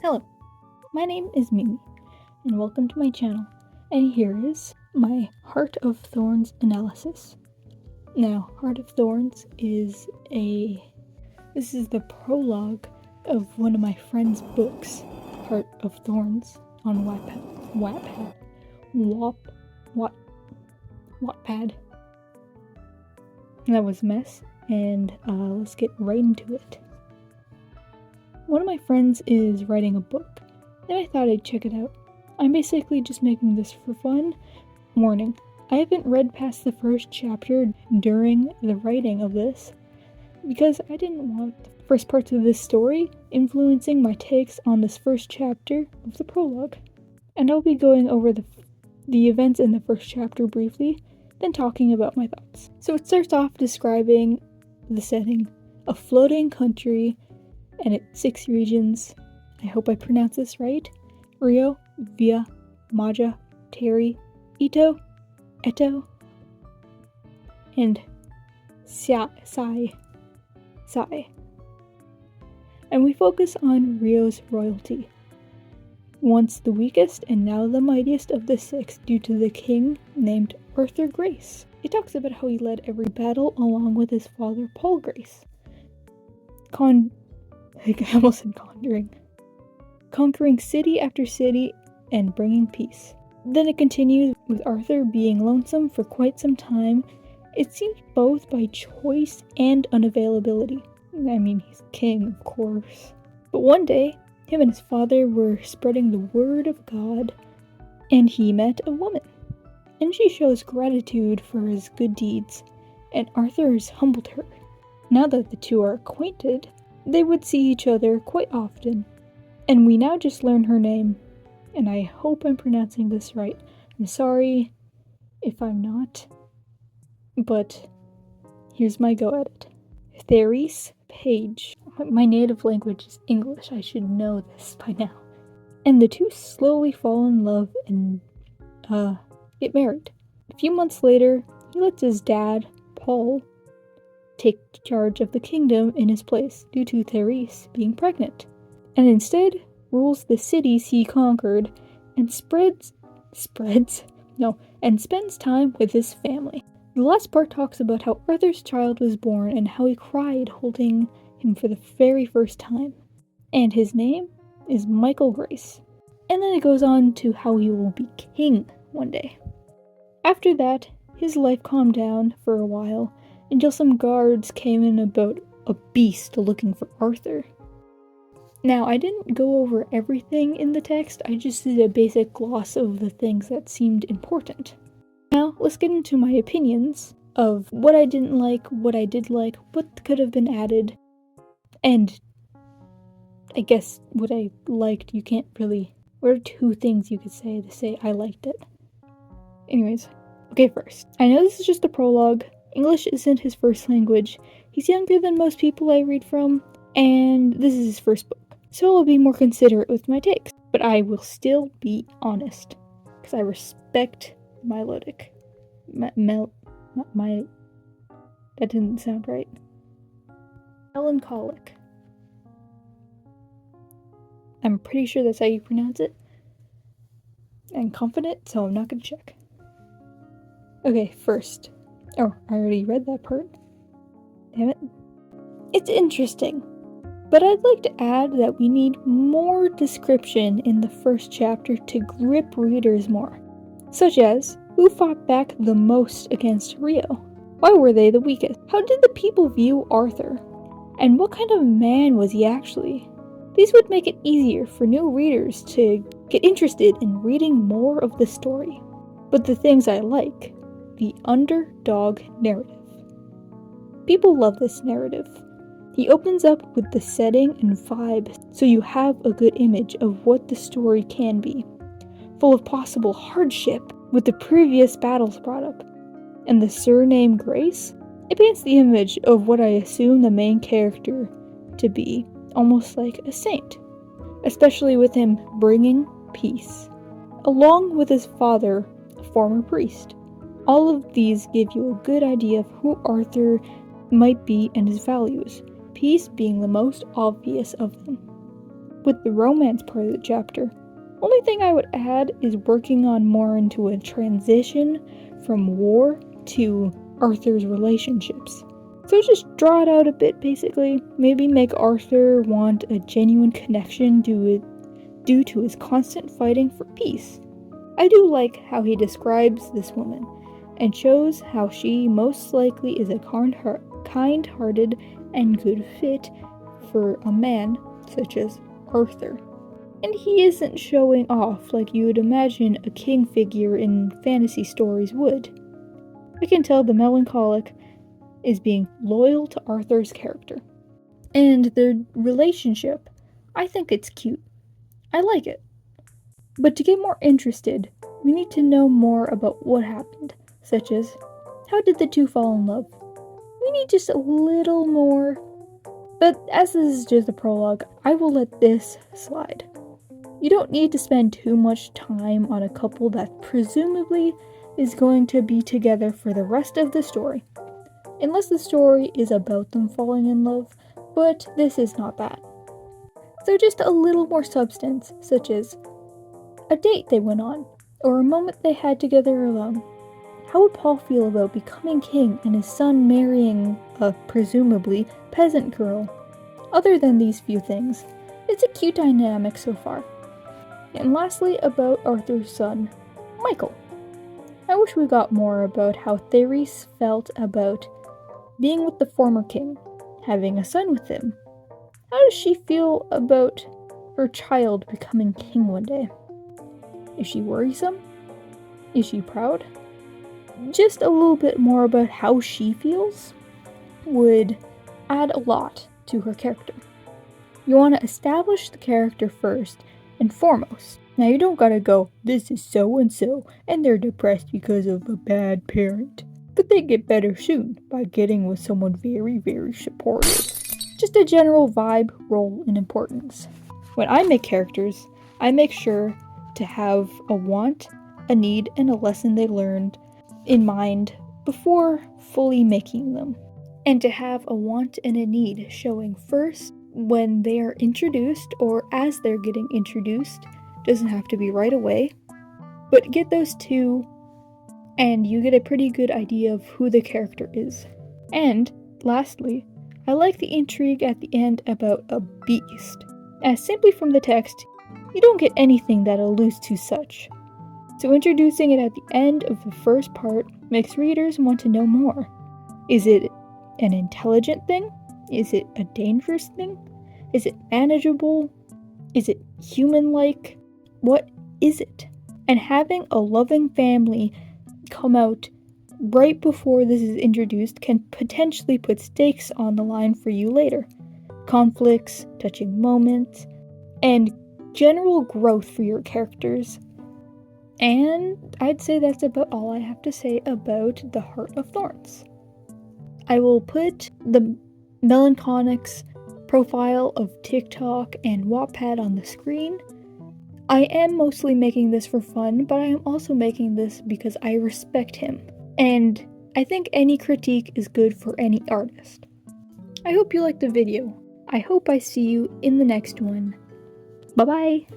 Hello, my name is Mimi, and welcome to my channel, and here is my Heart of Thorns analysis. Now, Heart of Thorns is this is the prologue of one of my friend's books, Heart of Thorns, on Wattpad. That was a mess, and let's get right into it. One of my friends is writing a book, and I thought I'd check it out. I'm basically just making this for fun. Warning, I haven't read past the first chapter during the writing of this, because I didn't want the first parts of this story influencing my takes on this first chapter of the prologue. And I'll be going over the events in the first chapter briefly, then talking about my thoughts. So it starts off describing the setting, a floating country, and it's 6 regions. I hope I pronounce this right. Rio, Via, Maja, Teri, Ito, Eto, and Sai. And we focus on Rio's royalty. Once the weakest and now the mightiest of the 6 due to the king named Arthur Grace. He talks about how he led every battle along with his father Paul Grace. I almost said conquering city after city and bringing peace. Then it continues with Arthur being lonesome for quite some time. It seems both by choice and unavailability. I mean, he's king, of course. But one day, him and his father were spreading the word of God, and he met a woman. And she shows gratitude for his good deeds, and Arthur has humbled her. Now that the two are acquainted, they would see each other quite often, and we now just learn her name, and I hope I'm pronouncing this right. I'm sorry if I'm not, but here's my go at it. Therese Page. My native language is English, I should know this by now. And the two slowly fall in love and get married. A few months later, he lets his dad, Paul, take charge of the kingdom in his place due to Therese being pregnant, and instead rules the cities he conquered and spends time with his family. The last part talks about how Arthur's child was born and how he cried holding him for the very first time, and his name is Michael Grace. And then it goes on to how he will be king one day. After that, his life calmed down for a while, until some guards came in about a beast looking for Arthur. Now, I didn't go over everything in the text, I just did a basic gloss of the things that seemed important. Now, let's get into my opinions of what I didn't like, what I did like, what could have been added, and I guess what I liked, you can't really... What are 2 things you could say to say I liked it? Anyways, okay, first, I know this is just a prologue. English isn't his first language, he's younger than most people I read from, and this is his first book, so I'll be more considerate with my takes, but I will still be honest, because I respect Melancholic. That didn't sound right. Melancholic. I'm pretty sure that's how you pronounce it. I'm confident, so I'm not gonna check. Okay, first. Oh, I already read that part. Damn it. It's interesting, but I'd like to add that we need more description in the first chapter to grip readers more. Such as, who fought back the most against Rio? Why were they the weakest? How did the people view Arthur? And what kind of man was he actually? These would make it easier for new readers to get interested in reading more of the story. But the things I like, the underdog narrative. People love this narrative. He opens up with the setting and vibe, so you have a good image of what the story can be. Full of possible hardship, with the previous battles brought up. And the surname Grace? It paints the image of what I assume the main character to be, almost like a saint. Especially with him bringing peace, along with his father, a former priest. All of these give you a good idea of who Arthur might be and his values, peace being the most obvious of them. with the romance part of the chapter. Only thing I would add is working on more into a transition from war to Arthur's relationships. So just draw it out a bit, basically. Maybe make Arthur want a genuine connection due to his constant fighting for peace. I do like how he describes this woman, and shows how she most likely is a kind-hearted and good fit for a man such as Arthur. And he isn't showing off like you would imagine a king figure in fantasy stories would. I can tell the Melancholic is being loyal to Arthur's character. And their relationship, I think it's cute. I like it. But to get more interested, we need to know more about what happened, such as, how did the two fall in love? We need just a little more. But as this is just a prologue, I will let this slide. You don't need to spend too much time on a couple that presumably is going to be together for the rest of the story. Unless the story is about them falling in love, but this is not bad. So just a little more substance, such as a date they went on, or a moment they had together alone. How would Paul feel about becoming king and his son marrying a, presumably, peasant girl? Other than these few things, it's a cute dynamic so far. And lastly, about Arthur's son, Michael. I wish we got more about how Therese felt about being with the former king, having a son with him. How does she feel about her child becoming king one day? Is she worrisome? Is she proud? Just a little bit more about how she feels would add a lot to her character. You want to establish the character first and foremost. Now you don't gotta go, this is so-and-so, and they're depressed because of a bad parent. But they get better soon by getting with someone very, very supportive. Just a general vibe, role, and importance. When I make characters, I make sure to have a want, a need, and a lesson they learned in mind before fully making them. And to have a want and a need showing first when they are introduced or as they're getting introduced. Doesn't have to be right away, but get those two and you get a pretty good idea of who the character is. And lastly, I like the intrigue at the end about a beast, as simply from the text, you don't get anything that alludes to such. So introducing it at the end of the first part makes readers want to know more. Is it an intelligent thing? Is it a dangerous thing? Is it manageable? Is it human-like? What is it? And having a loving family come out right before this is introduced can potentially put stakes on the line for you later. Conflicts, touching moments, and general growth for your characters. And I'd say that's about all I have to say about The Heart of Thorns. I will put the Melancholic's profile of TikTok and Wattpad on the screen. I am mostly making this for fun, but I am also making this because I respect him. And I think any critique is good for any artist. I hope you liked the video. I hope I see you in the next one. Bye-bye!